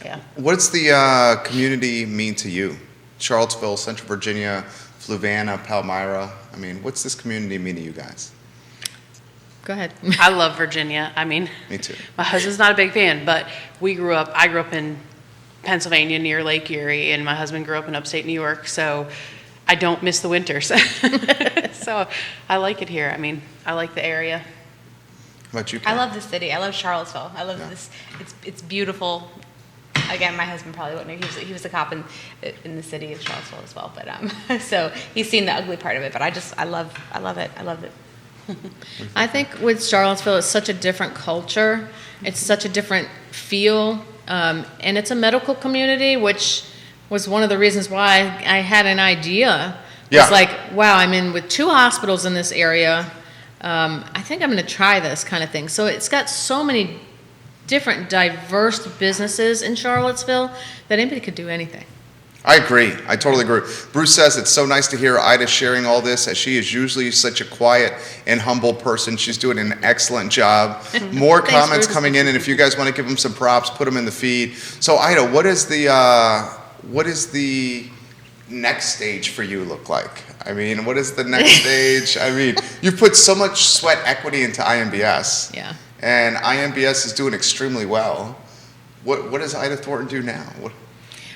[SPEAKER 4] Yeah.
[SPEAKER 1] What does the community mean to you? Charlottesville, Central Virginia, Fluvanna, Palmyra. I mean, what's this community mean to you guys?
[SPEAKER 2] Go ahead.
[SPEAKER 4] I love Virginia. I mean,
[SPEAKER 1] Me too.
[SPEAKER 4] my husband's not a big fan, but I grew up in Pennsylvania near Lake Erie, and my husband grew up in upstate New York, so I don't miss the winters. So I like it here. I mean, I like the area.
[SPEAKER 1] How about you,
[SPEAKER 3] I
[SPEAKER 1] Karen?
[SPEAKER 3] love the city. I love Charlottesville. I love this. It's beautiful. Again, my husband probably wouldn't know. He was a cop in the city of Charlottesville as well. But so he's seen the ugly part of it. But I love it. I love it.
[SPEAKER 2] I think with Charlottesville, it's such a different culture. It's such a different feel. And it's a medical community, which was one of the reasons why I had an idea.
[SPEAKER 1] Yeah.
[SPEAKER 2] It's like, wow, I'm in with 2 hospitals in this area. I think I'm going to try this kind of thing. So it's got so many different diverse businesses in Charlottesville that anybody could do anything.
[SPEAKER 1] I agree. I totally agree. Bruce says it's so nice to hear Ida sharing all this, as she is usually such a quiet and humble person. She's doing an excellent job. More
[SPEAKER 2] Thanks,
[SPEAKER 1] comments
[SPEAKER 2] Bruce.
[SPEAKER 1] coming in, and if you guys want to give them some props, put them in the feed. So Ida, what is the next stage for you look like? I mean, what is the next stage? I mean, you've put so much sweat equity into IMBS.
[SPEAKER 2] Yeah.
[SPEAKER 1] And IMBS is doing extremely well. What does Ida Thornton do now?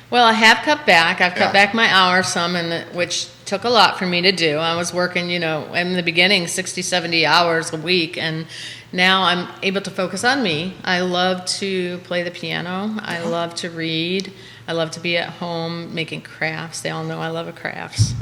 [SPEAKER 2] Well, I have cut back. I've
[SPEAKER 1] Yeah.
[SPEAKER 2] cut back my hours some, which took a lot for me to do. I was working, in the beginning, 60, 70 hours a week, and now I'm able to focus on me. I love to play the piano. I love to read. I love to be at home making crafts. They all know I love crafts.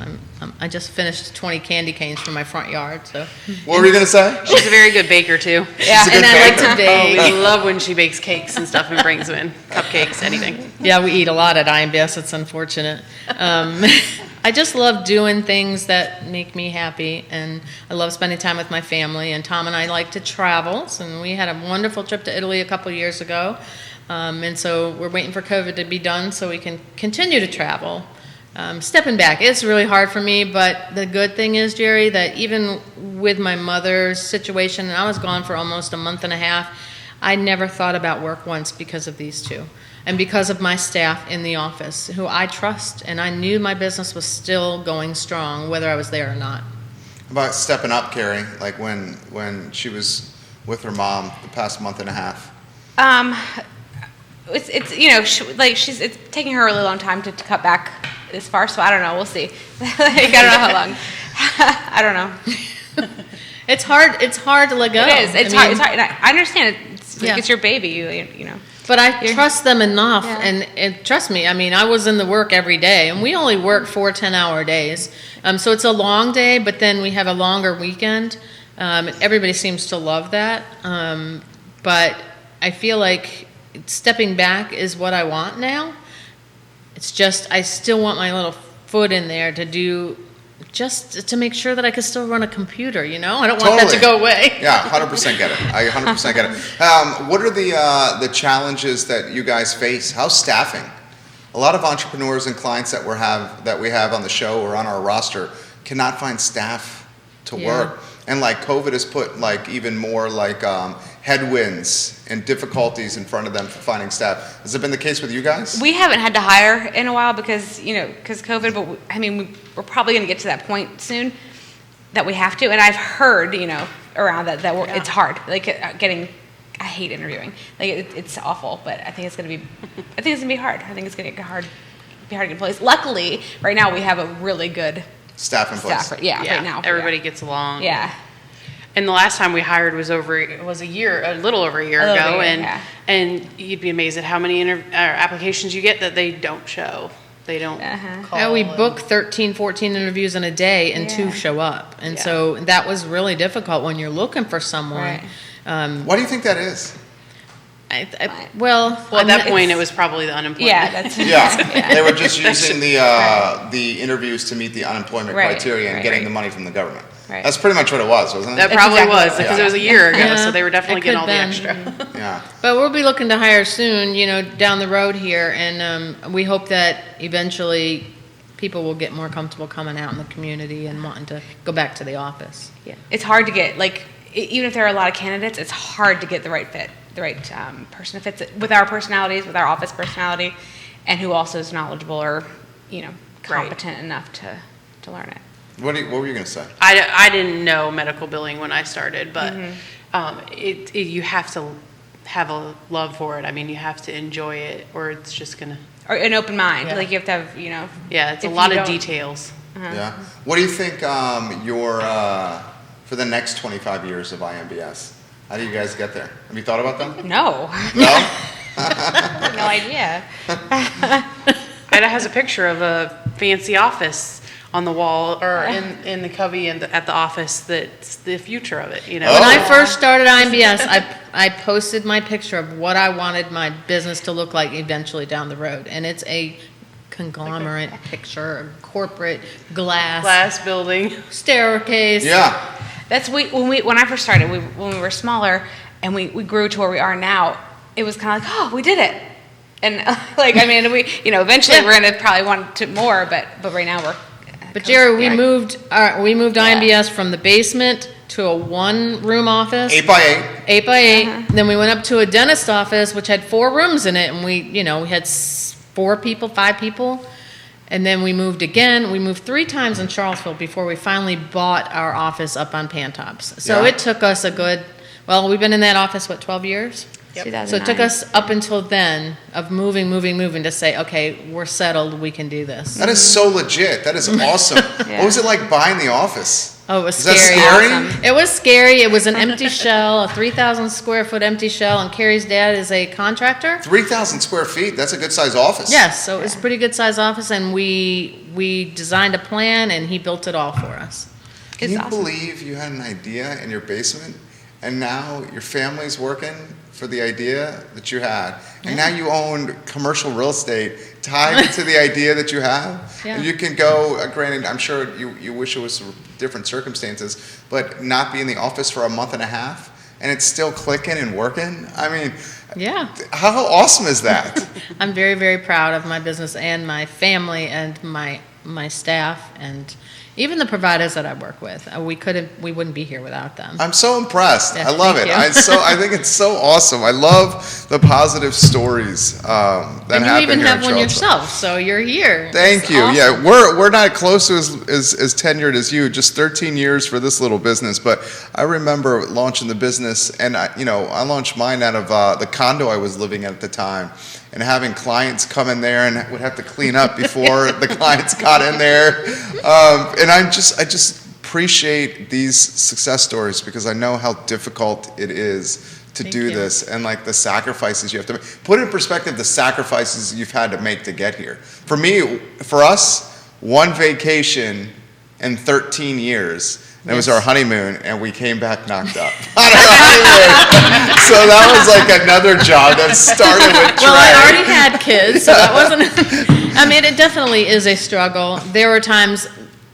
[SPEAKER 2] I just finished 20 candy canes from my front yard. So
[SPEAKER 1] What were you going to say?
[SPEAKER 4] She's a very good baker too.
[SPEAKER 2] yeah,
[SPEAKER 1] a good
[SPEAKER 2] and I like
[SPEAKER 1] baker.
[SPEAKER 2] to bake.
[SPEAKER 4] We love when she bakes cakes and stuff and brings them in, cupcakes, anything.
[SPEAKER 2] Yeah, we eat a lot at IMBS. It's unfortunate. I just love doing things that make me happy, and I love spending time with my family. And Tom and I like to travel, and we had a wonderful trip to Italy a couple years ago. And so we're waiting for COVID to be done so we can continue to travel. Stepping back, it's really hard for me, but the good thing is, Jerry, that even with my mother's situation, and I was gone for almost a month and a half, I never thought about work once because of these two. And because of my staff in the office, who I trust, and I knew my business was still going strong, whether I was there or not.
[SPEAKER 1] About stepping up, Kari, like when she was with her mom the past month and a half?
[SPEAKER 3] It's you know, it's taking her a really long time to cut back this far, so I don't know. We'll see. Like, I don't know how long. I don't know.
[SPEAKER 2] It's hard to let go.
[SPEAKER 3] It is. It's
[SPEAKER 2] I
[SPEAKER 3] hard.
[SPEAKER 2] mean,
[SPEAKER 3] It's hard. I understand. It's like
[SPEAKER 2] Yeah.
[SPEAKER 3] it's your baby. You know.
[SPEAKER 2] But I trust them enough,
[SPEAKER 3] Yeah.
[SPEAKER 2] and trust me, I mean, I was in the work every day, and we only work 4 10-hour days. So it's a long day, but then we have a longer weekend. Everybody seems to love that. But I feel like stepping back is what I want now. It's just, I still want my little foot in there to do, just to make sure that I can still run a computer, you know? I don't want that to go away.
[SPEAKER 1] Yeah, 100% get it. I 100% get it. What are the challenges that you guys face? How's staffing? A lot of entrepreneurs and clients that we have on the show or on our roster cannot find staff to work. And like COVID has put like even more like headwinds and difficulties in front of them for finding staff. Has it been the case with you guys?
[SPEAKER 3] We haven't had to hire in a while because COVID, but we're probably going to get to that point soon that we have to. And I've heard, around that it's hard. Like I hate interviewing. Like it's awful, but I think it's going to be hard. I think it's going to get hard. Be hard to get in place. Luckily, right now we have a really good
[SPEAKER 1] staff in place.
[SPEAKER 3] Right now.
[SPEAKER 4] Everybody gets along.
[SPEAKER 3] Yeah.
[SPEAKER 4] And the last time we hired was a little over a year ago, and you'd be amazed at how many applications you get that they don't show. They don't call.
[SPEAKER 2] Yeah, we book 13, 14 interviews in a day, and 2 show up. And so that was really difficult when you're looking for someone.
[SPEAKER 3] Right.
[SPEAKER 1] Why do you think that is?
[SPEAKER 2] Well,
[SPEAKER 4] at that point, it was probably the unemployment.
[SPEAKER 3] Yeah, that's
[SPEAKER 1] They were just using the interviews to meet the unemployment criteria and getting the money from the government.
[SPEAKER 3] Right.
[SPEAKER 1] That's pretty much what it was, wasn't it?
[SPEAKER 4] That probably
[SPEAKER 3] exactly
[SPEAKER 4] was, because it was a year ago, so they were definitely
[SPEAKER 2] It
[SPEAKER 4] getting all
[SPEAKER 2] could've
[SPEAKER 4] the
[SPEAKER 2] been.
[SPEAKER 4] extra.
[SPEAKER 1] Yeah.
[SPEAKER 2] But we'll be looking to hire soon, down the road here, and we hope that eventually people will get more comfortable coming out in the community and wanting to go back to the office.
[SPEAKER 3] Yeah. It's hard to get, even if there are a lot of candidates, it's hard to get the right fit, the right person who fits it with our personalities, with our office personality, and who also is knowledgeable or, competent enough to learn it.
[SPEAKER 1] What were you going to say?
[SPEAKER 4] I didn't know medical billing when I started, but you have to have a love for it. I mean, you have to enjoy it, or it's just going to...
[SPEAKER 3] Or an open mind.
[SPEAKER 4] Yeah.
[SPEAKER 3] Like, you have to have,
[SPEAKER 4] Yeah, it's a
[SPEAKER 3] if
[SPEAKER 4] lot
[SPEAKER 3] you
[SPEAKER 4] of
[SPEAKER 3] don't-
[SPEAKER 4] details.
[SPEAKER 1] Yeah. What do you think for the next 25 years of IMBS? How do you guys get there? Have you thought about them?
[SPEAKER 3] No.
[SPEAKER 1] No?
[SPEAKER 3] No idea.
[SPEAKER 4] Ida has a picture of a fancy office on the wall, or in the cubby at the office. That's the future of it,
[SPEAKER 2] When I first started IMBS, I posted my picture of what I wanted my business to look like eventually down the road. And it's a conglomerate picture, a corporate glass
[SPEAKER 4] building.
[SPEAKER 2] staircase.
[SPEAKER 1] Yeah.
[SPEAKER 3] That's when I first started, when we were smaller and we grew to where we are now, it was kind of like, oh, we did it. And eventually we're going to probably want to more, but right now we're.
[SPEAKER 2] But Jerry, we moved IMBS from the basement to a 1-room office.
[SPEAKER 1] 8 by 8.
[SPEAKER 2] 8 by 8. Then we went up to a dentist office, which had 4 rooms in it, and we had 4 people, 5 people. And then we moved again. We moved 3 times in Charlottesville before we finally bought our office up on Pantops. So it took us we've been in that office, 12 years?
[SPEAKER 3] Yep.
[SPEAKER 2] So it took us up until then of moving to say, okay, we're settled, we can do this.
[SPEAKER 1] That is so legit. That is awesome.
[SPEAKER 3] Yeah.
[SPEAKER 1] What was it like buying the office?
[SPEAKER 2] Oh, it was
[SPEAKER 1] Is that
[SPEAKER 2] scary.
[SPEAKER 1] scary?
[SPEAKER 3] Awesome.
[SPEAKER 2] It was scary. It was an empty shell, a 3,000 square foot empty shell, and Carrie's dad is a contractor.
[SPEAKER 1] 3,000 square feet. That's a good size office.
[SPEAKER 2] Yes, so it was a pretty good sized office, and we designed a plan, and he built it all for us.
[SPEAKER 1] Can
[SPEAKER 3] It's
[SPEAKER 1] you
[SPEAKER 3] awesome.
[SPEAKER 1] believe you had an idea in your basement, and now your family's working for the idea that you had, and now you own commercial real estate tied to the idea that you have?
[SPEAKER 2] Yeah.
[SPEAKER 1] And you can go, granted, I'm sure you wish it was different circumstances, but not be in the office for a month and a half, and it's still clicking and working? I mean,
[SPEAKER 2] Yeah.
[SPEAKER 1] how awesome is that?
[SPEAKER 2] I'm very, very proud of my business and my family and my my staff, and even the providers that I work with. We wouldn't be here without them.
[SPEAKER 1] I'm so impressed.
[SPEAKER 2] Yeah,
[SPEAKER 1] I love it.
[SPEAKER 2] thank you.
[SPEAKER 1] I think it's so awesome. I love the positive stories that
[SPEAKER 2] And you
[SPEAKER 1] happen
[SPEAKER 2] even
[SPEAKER 1] here
[SPEAKER 2] have
[SPEAKER 1] in
[SPEAKER 2] one
[SPEAKER 1] Charlottesville.
[SPEAKER 2] yourself, so you're here.
[SPEAKER 1] Thank
[SPEAKER 2] It's
[SPEAKER 1] you.
[SPEAKER 2] awesome.
[SPEAKER 1] Yeah, we're not close to as tenured as you. Just 13 years for this little business, but I remember launching the business, and I launched mine out of the condo I was living at the time, and having clients come in there and would have to clean up before the clients got in there. And I just appreciate these success stories because I know how difficult it is to
[SPEAKER 2] Thank
[SPEAKER 1] do
[SPEAKER 2] you.
[SPEAKER 1] this, and like the sacrifices you have to make. Put in perspective the sacrifices you've had to make to get here. For us, one vacation in 13 years. And it was
[SPEAKER 2] Yes.
[SPEAKER 1] our honeymoon, and we came back knocked up on our honeymoon. So that was like another job that started with Trey.
[SPEAKER 2] Well, I already had kids, so that wasn't. I mean, it definitely is a struggle. There were times,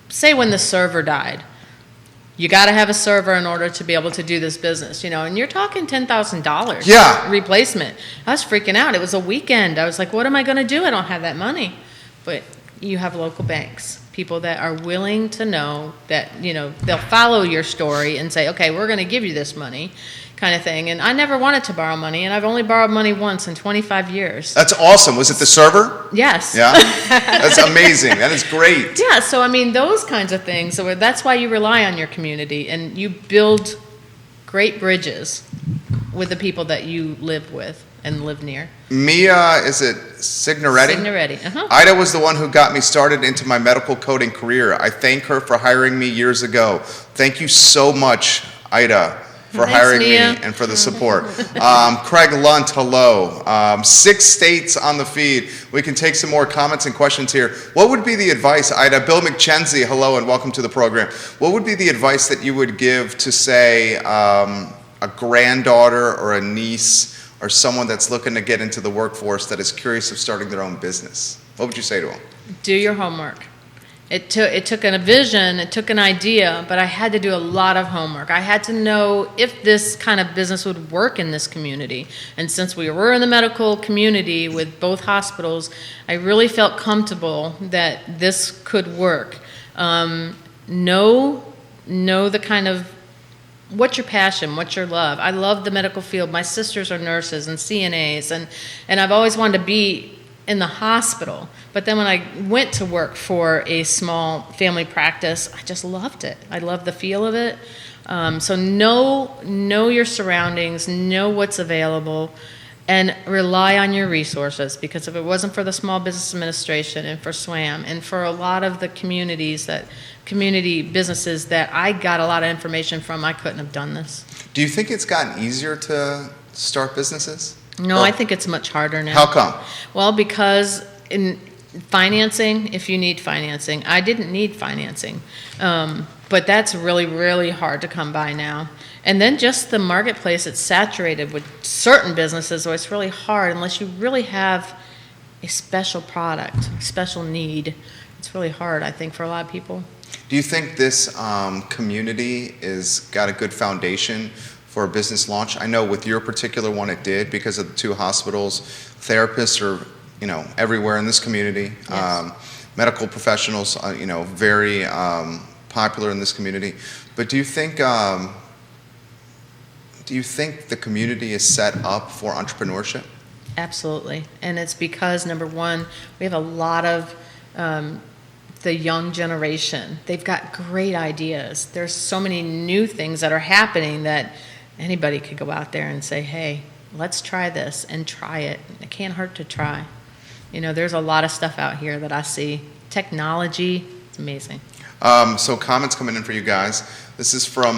[SPEAKER 2] say, when the server died. You got to have a server in order to be able to do this business, and you're talking $10,000
[SPEAKER 1] Yeah.
[SPEAKER 2] replacement. I was freaking out. It was a weekend. I was like, what am I going to do? I don't have that money. But you have local banks, people that are willing to know that, they'll follow your story and say, okay, we're going to give you this money kind of thing. And I never wanted to borrow money, and I've only borrowed money once in 25 years.
[SPEAKER 1] That's awesome. Was it the server?
[SPEAKER 2] Yes.
[SPEAKER 1] Yeah? That's amazing. That is great.
[SPEAKER 2] Yeah, so I mean, those kinds of things. So that's why you rely on your community, and you build great bridges with the people that you live with and live near.
[SPEAKER 1] Mia, is it Signoretti?
[SPEAKER 2] Signoretti, uh-huh.
[SPEAKER 1] Ida was the one who got me started into my medical coding career. I thank her for hiring me years ago. Thank you so much, Ida, for
[SPEAKER 2] Thanks,
[SPEAKER 1] hiring
[SPEAKER 2] Mia.
[SPEAKER 1] me and for the support. Craig Lunt, hello. 6 states on the feed. We can take some more comments and questions here. What would be the advice, Ida? Bill McChenzie, hello and welcome to the program. What would be the advice that you would give to, say, a granddaughter or a niece or someone that's looking to get into the workforce that is curious of starting their own business? What would you say to them?
[SPEAKER 2] Do your homework. It took a vision, it took an idea, but I had to do a lot of homework. I had to know if this kind of business would work in this community. And since we were in the medical community with both hospitals, I really felt comfortable that this could work. Know the kind of, what's your passion, what's your love. I love the medical field. My sisters are nurses and CNAs, and I've always wanted to be in the hospital. But then when I went to work for a small family practice, I just loved it. I loved the feel of it. So know your surroundings, know what's available, and rely on your resources. Because if it wasn't for the Small Business Administration and for SWAM and for a lot of the community businesses that I got a lot of information from, I couldn't have done this.
[SPEAKER 1] Do you think it's gotten easier to start businesses?
[SPEAKER 2] No,
[SPEAKER 1] Or-
[SPEAKER 2] I think it's much harder now.
[SPEAKER 1] How come?
[SPEAKER 2] Well, because in financing, if you need financing, I didn't need financing, but that's really, really hard to come by now. And then just the marketplace, it's saturated with certain businesses, so it's really hard unless you really have a special product, special need. It's really hard, I think, for a lot of people.
[SPEAKER 1] Do you think this community is got a good foundation for a business launch? I know with your particular one it did because of the 2 hospitals. Therapists are, everywhere in this community.
[SPEAKER 2] Yes.
[SPEAKER 1] Medical professionals, very popular in this community. But do you think the community is set up for entrepreneurship?
[SPEAKER 2] Absolutely. And it's because, number one, we have a lot of the young generation. They've got great ideas. There's so many new things that are happening that anybody could go out there and say, hey, let's try this, and try it. It can't hurt to try. There's a lot of stuff out here that I see. Technology, it's amazing.
[SPEAKER 1] So comments coming in for you guys. This is from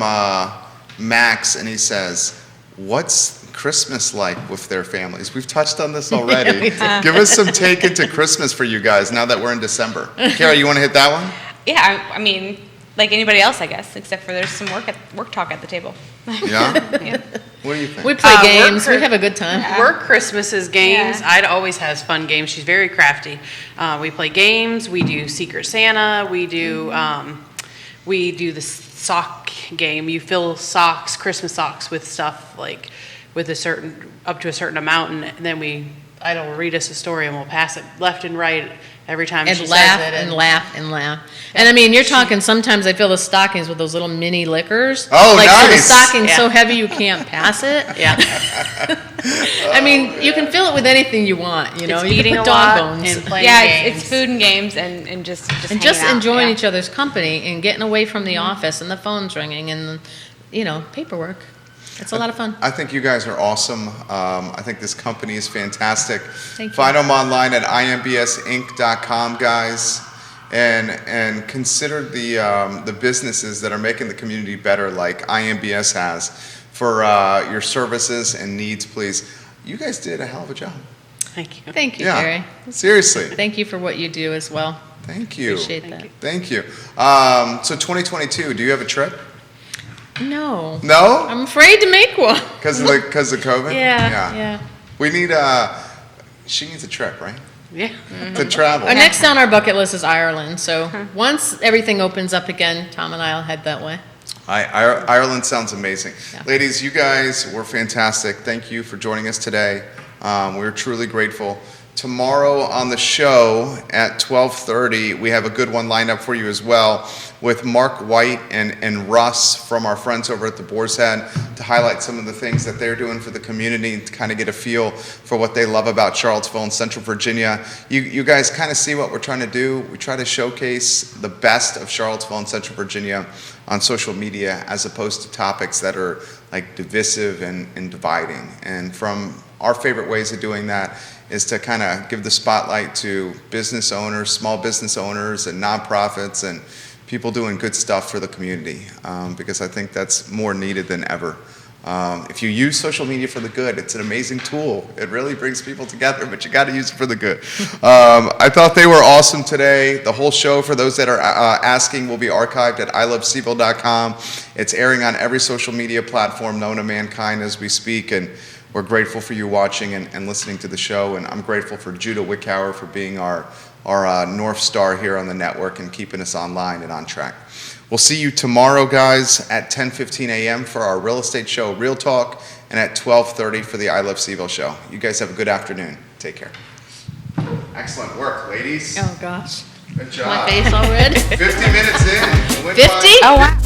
[SPEAKER 1] Max, and he says, what's Christmas like with their families? We've touched on this already.
[SPEAKER 2] We did.
[SPEAKER 1] Give us some take into Christmas for you guys now that we're in December. Kara, you want to hit that one?
[SPEAKER 3] Yeah, I mean, like anybody else, I guess, except for there's some work talk at the table.
[SPEAKER 1] Yeah?
[SPEAKER 3] Yeah.
[SPEAKER 1] What do you think?
[SPEAKER 2] We play games.
[SPEAKER 4] Work-
[SPEAKER 2] We have a good time.
[SPEAKER 4] Work Christmas's games.
[SPEAKER 3] Yeah.
[SPEAKER 4] Ida always has fun games. She's very crafty. We play games. We do Secret Santa. We do the sock game. You fill socks, Christmas socks, with stuff like with up to a certain amount, and then Ida will read us a story and we'll pass it left and right, every time
[SPEAKER 2] And
[SPEAKER 4] she
[SPEAKER 2] laugh
[SPEAKER 4] says it.
[SPEAKER 2] and laugh and laugh. And I mean, you're talking, sometimes I fill the stockings with those little mini liquors.
[SPEAKER 1] Oh,
[SPEAKER 2] like, so the
[SPEAKER 1] nice.
[SPEAKER 2] stocking's so
[SPEAKER 4] Yeah.
[SPEAKER 2] heavy you can't pass it.
[SPEAKER 4] Yeah.
[SPEAKER 2] I mean, you can fill it with anything you want, you know.
[SPEAKER 4] It's
[SPEAKER 2] You
[SPEAKER 4] eating
[SPEAKER 2] can
[SPEAKER 4] a
[SPEAKER 2] put dog
[SPEAKER 4] lot
[SPEAKER 2] bones.
[SPEAKER 4] and playing
[SPEAKER 3] Yeah,
[SPEAKER 4] games.
[SPEAKER 3] it's food and games and just
[SPEAKER 2] And
[SPEAKER 3] hanging
[SPEAKER 2] just
[SPEAKER 3] out,
[SPEAKER 2] enjoying
[SPEAKER 3] yeah.
[SPEAKER 2] each other's company and getting away from the office and the phones ringing and, you know, paperwork. It's a lot of fun.
[SPEAKER 1] I think you guys are awesome. I think this company is fantastic.
[SPEAKER 2] Thank you.
[SPEAKER 1] Find them online at imbsinc.com, guys, and consider the businesses that are making the community better, like IMBS has, for your services and needs. Please, you guys did a hell of a job.
[SPEAKER 4] Thank you.
[SPEAKER 2] Thank you,
[SPEAKER 1] Yeah,
[SPEAKER 2] Gary.
[SPEAKER 1] seriously.
[SPEAKER 2] Thank you for what you do as well.
[SPEAKER 1] Thank you.
[SPEAKER 2] Appreciate that.
[SPEAKER 1] Thank you. So 2022, do you have a trip?
[SPEAKER 2] No.
[SPEAKER 1] No?
[SPEAKER 2] I'm afraid to make one.
[SPEAKER 1] Because of COVID?
[SPEAKER 2] Yeah.
[SPEAKER 1] We need she needs a trip, right?
[SPEAKER 4] Yeah.
[SPEAKER 1] To travel.
[SPEAKER 2] Our next on our bucket list is Ireland. So once everything opens up again, Tom and I will head that way.
[SPEAKER 1] Ireland sounds amazing.
[SPEAKER 2] Yeah.
[SPEAKER 1] Ladies, you guys were fantastic. Thank you for joining us today. We're truly grateful. Tomorrow on the show at 12:30, we have a good one lined up for you as well with Mark White and Russ from our friends over at the Boar's Head to highlight some of the things that they're doing for the community and to kind of get a feel for what they love about Charlottesville and Central Virginia. You guys kind of see what we're trying to do. We try to showcase the best of Charlottesville and Central Virginia on social media as opposed to topics that are like divisive and dividing. And from our favorite ways of doing that is to kind of give the spotlight to business owners, small business owners, and nonprofits, and people doing good stuff for the community, because I think that's more needed than ever. If you use social media for the good, it's an amazing tool. It really brings people together, but you got to use it for the good. I thought they were awesome today. The whole show, for those that are asking, will be archived at ilovecville.com. It's airing on every social media platform known to mankind as we speak, and we're grateful for you watching and listening to the show, and I'm grateful for Judah Wickhauer for being our North Star here on the network and keeping us online and on track. We'll see you tomorrow, guys, at 10:15 a.m. for our real estate show, Real Talk, and at 12:30 for the I Love CVille show. You guys have a good afternoon. Take care. Excellent work, ladies.
[SPEAKER 2] Oh, gosh.
[SPEAKER 1] Good job.
[SPEAKER 2] My face all red.
[SPEAKER 1] 50 minutes in.
[SPEAKER 2] 50?
[SPEAKER 3] Oh, wow.